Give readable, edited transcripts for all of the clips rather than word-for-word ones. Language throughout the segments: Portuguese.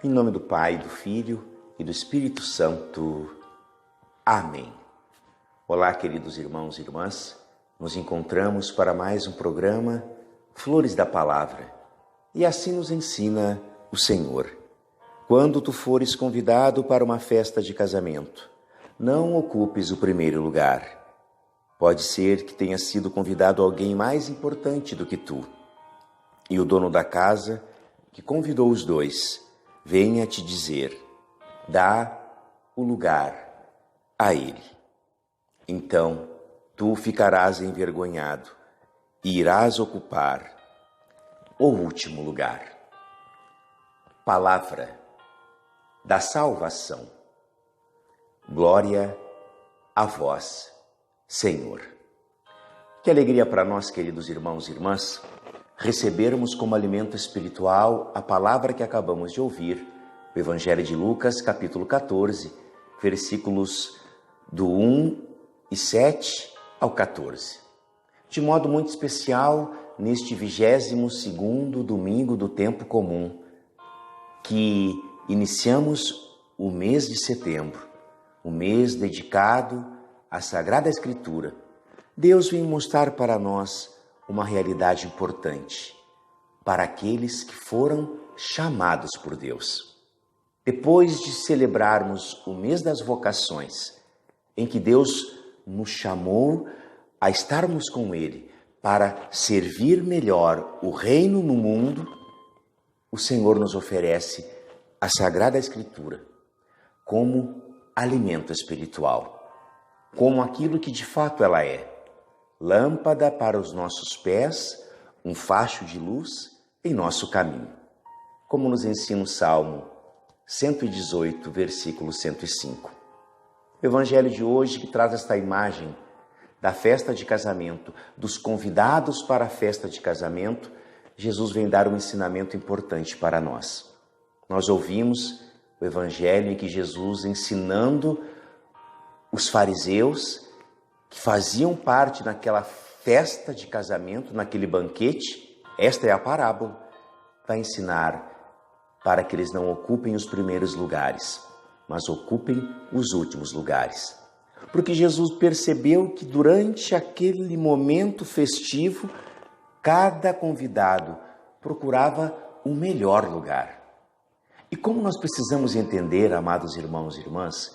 Em nome do Pai, do Filho e do Espírito Santo. Amém. Olá, queridos irmãos e irmãs. Nos encontramos para mais um programa Flores da Palavra. E assim nos ensina o Senhor. Quando tu fores convidado para uma festa de casamento, não ocupes o primeiro lugar. Pode ser que tenha sido convidado alguém mais importante do que tu. E o dono da casa, que convidou os dois, venha te dizer: dá o lugar a ele. Então, tu ficarás envergonhado e irás ocupar o último lugar. Palavra da salvação. Glória a vós, Senhor. Que alegria para nós, queridos irmãos e irmãs, recebermos como alimento espiritual a palavra que acabamos de ouvir, o Evangelho de Lucas, capítulo 14, versículos do 1:7 ao 14. De modo muito especial, neste 22º domingo do tempo comum, que iniciamos o mês de setembro, o mês dedicado à Sagrada Escritura, Deus vem mostrar para nós uma realidade importante para aqueles que foram chamados por Deus. Depois de celebrarmos o mês das vocações, em que Deus nos chamou a estarmos com Ele para servir melhor o reino no mundo, o Senhor nos oferece a Sagrada Escritura como alimento espiritual, como aquilo que de fato ela é: lâmpada para os nossos pés, um facho de luz em nosso caminho. Como nos ensina o Salmo 118, versículo 105. O Evangelho de hoje, que traz esta imagem da festa de casamento, dos convidados para a festa de casamento, Jesus vem dar um ensinamento importante para nós. Nós ouvimos o Evangelho em que Jesus, ensinando os fariseus que faziam parte daquela festa de casamento, naquele banquete, esta é a parábola, vai ensinar para que eles não ocupem os primeiros lugares, mas ocupem os últimos lugares. Porque Jesus percebeu que durante aquele momento festivo, cada convidado procurava o melhor lugar. E como nós precisamos entender, amados irmãos e irmãs,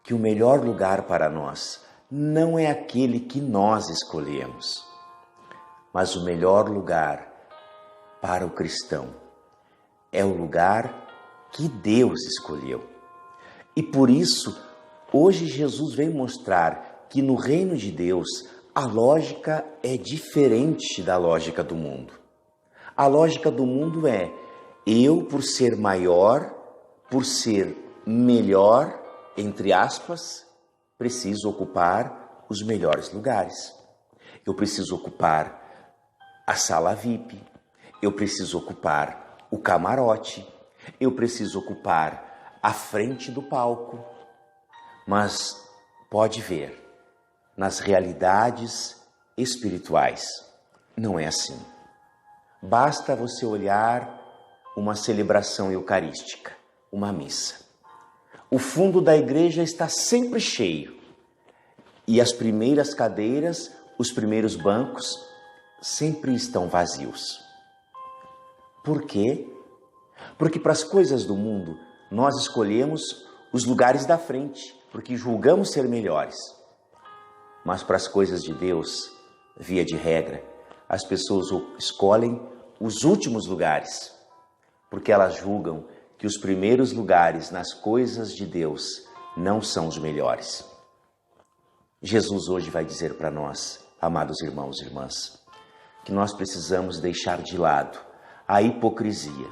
que o melhor lugar para nós não é aquele que nós escolhemos, mas o melhor lugar para o cristão é o lugar que Deus escolheu. E por isso, hoje Jesus vem mostrar que no reino de Deus a lógica é diferente da lógica do mundo. A lógica do mundo é: eu, por ser maior, por ser melhor, entre aspas, preciso ocupar os melhores lugares. Eu preciso ocupar a sala VIP, eu preciso ocupar o camarote, eu preciso ocupar a frente do palco. Mas pode ver, nas realidades espirituais, não é assim. Basta você olhar uma celebração eucarística, uma missa. O fundo da igreja está sempre cheio e as primeiras cadeiras, os primeiros bancos, sempre estão vazios. Por quê? Porque para as coisas do mundo, nós escolhemos os lugares da frente, porque julgamos ser melhores. Mas para as coisas de Deus, via de regra, as pessoas escolhem os últimos lugares, porque elas julgam que os primeiros lugares nas coisas de Deus não são os melhores. Jesus hoje vai dizer para nós, amados irmãos e irmãs, que nós precisamos deixar de lado a hipocrisia.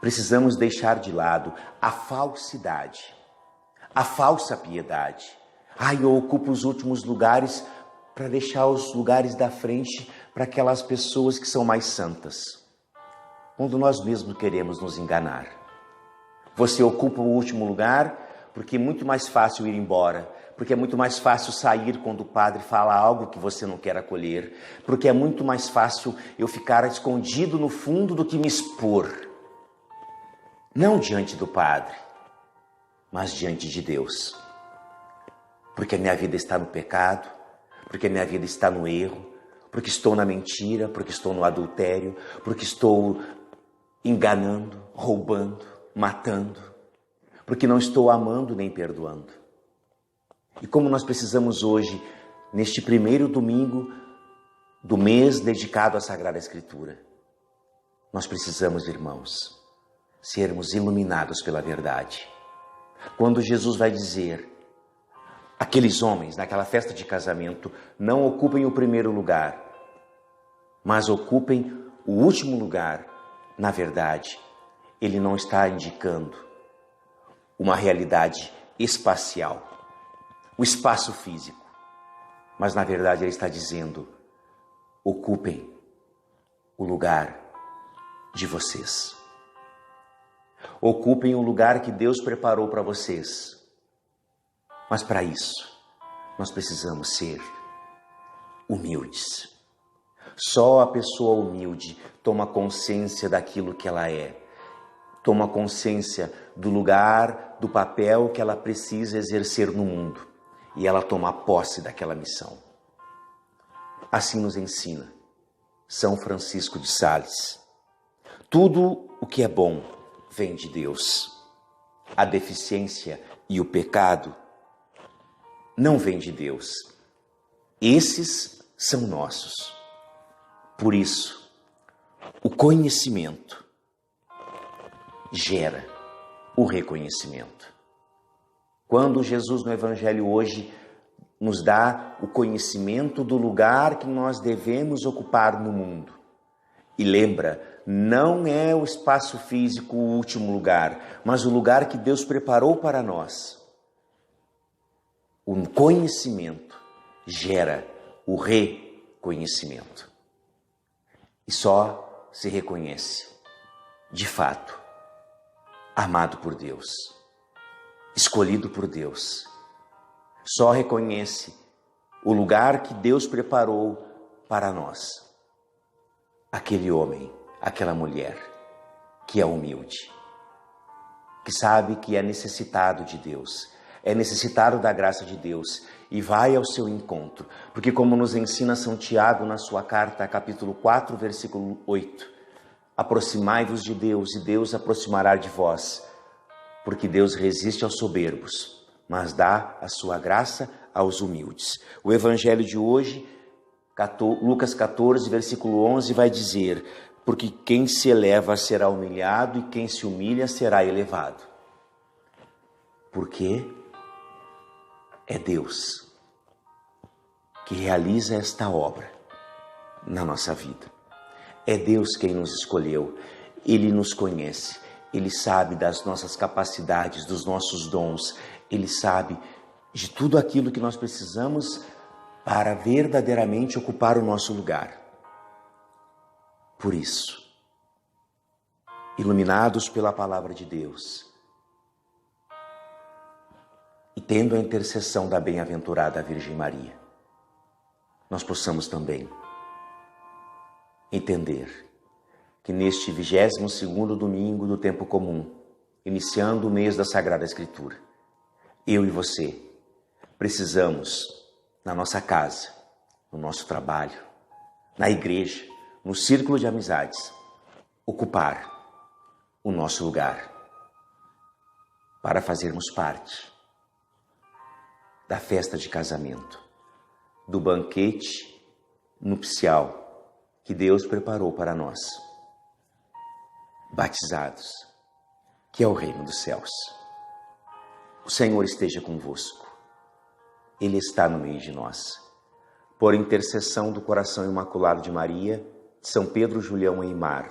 Precisamos deixar de lado a falsidade, a falsa piedade. Eu ocupo os últimos lugares para deixar os lugares da frente para aquelas pessoas que são mais santas. Quando nós mesmos queremos nos enganar. Você ocupa o último lugar porque é muito mais fácil ir embora, porque é muito mais fácil sair quando o padre fala algo que você não quer acolher, porque é muito mais fácil eu ficar escondido no fundo do que me expor. não diante do padre, mas diante de Deus. Porque a minha vida está no pecado, porque a minha vida está no erro, porque estou na mentira, porque estou no adultério, porque estou enganando, roubando, matando, porque não estou amando nem perdoando. E como nós precisamos hoje, neste primeiro domingo do mês dedicado à Sagrada Escritura, nós precisamos, irmãos, sermos iluminados pela verdade. Quando Jesus vai dizer, aqueles homens naquela festa de casamento não ocupem o primeiro lugar, mas ocupem o último lugar, na verdade, ele não está indicando uma realidade espacial, o espaço físico, mas na verdade ele está dizendo, ocupem o lugar de vocês. Ocupem o lugar que Deus preparou para vocês. Mas para isso, nós precisamos ser humildes. Só a pessoa humilde toma consciência daquilo que ela é. Toma consciência do lugar, do papel que ela precisa exercer no mundo. E ela toma posse daquela missão. Assim nos ensina São Francisco de Sales. Tudo o que é bom vem de Deus. A deficiência e o pecado não vêm de Deus. Esses são nossos. Por isso, o conhecimento gera o reconhecimento. Quando Jesus no Evangelho hoje nos dá o conhecimento do lugar que nós devemos ocupar no mundo, e lembra, não é o espaço físico o último lugar, mas o lugar que Deus preparou para nós. O conhecimento gera o reconhecimento. E só se reconhece, de fato, amado por Deus, escolhido por Deus. Só reconhece o lugar que Deus preparou para nós. Aquele homem, aquela mulher que é humilde, que sabe que é necessitado de Deus, é necessitado da graça de Deus e vai ao seu encontro. Porque como nos ensina São Tiago na sua carta, capítulo 4, versículo 8, aproximai-vos de Deus e Deus aproximará de vós, porque Deus resiste aos soberbos, mas dá a sua graça aos humildes. O evangelho de hoje, Lucas 14, versículo 11, vai dizer, porque quem se eleva será humilhado e quem se humilha será elevado. Porque é Deus que realiza esta obra na nossa vida. É Deus quem nos escolheu. Ele nos conhece. Ele sabe das nossas capacidades, dos nossos dons. Ele sabe de tudo aquilo que nós precisamos para verdadeiramente ocupar o nosso lugar. Por isso, iluminados pela palavra de Deus e tendo a intercessão da bem-aventurada Virgem Maria, nós possamos também entender que neste 22º domingo do tempo comum, iniciando o mês da Sagrada Escritura, eu e você precisamos, na nossa casa, no nosso trabalho, na igreja, no círculo de amizades, ocupar o nosso lugar para fazermos parte da festa de casamento, do banquete nupcial que Deus preparou para nós, batizados, que é o reino dos céus. O Senhor esteja convosco. Ele está no meio de nós. Por intercessão do coração imaculado de Maria, de São Pedro, Julião e Imar,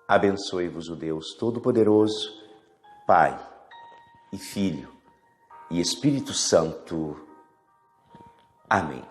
abençoe-vos o Deus Todo-Poderoso, Pai e Filho e Espírito Santo. Amém.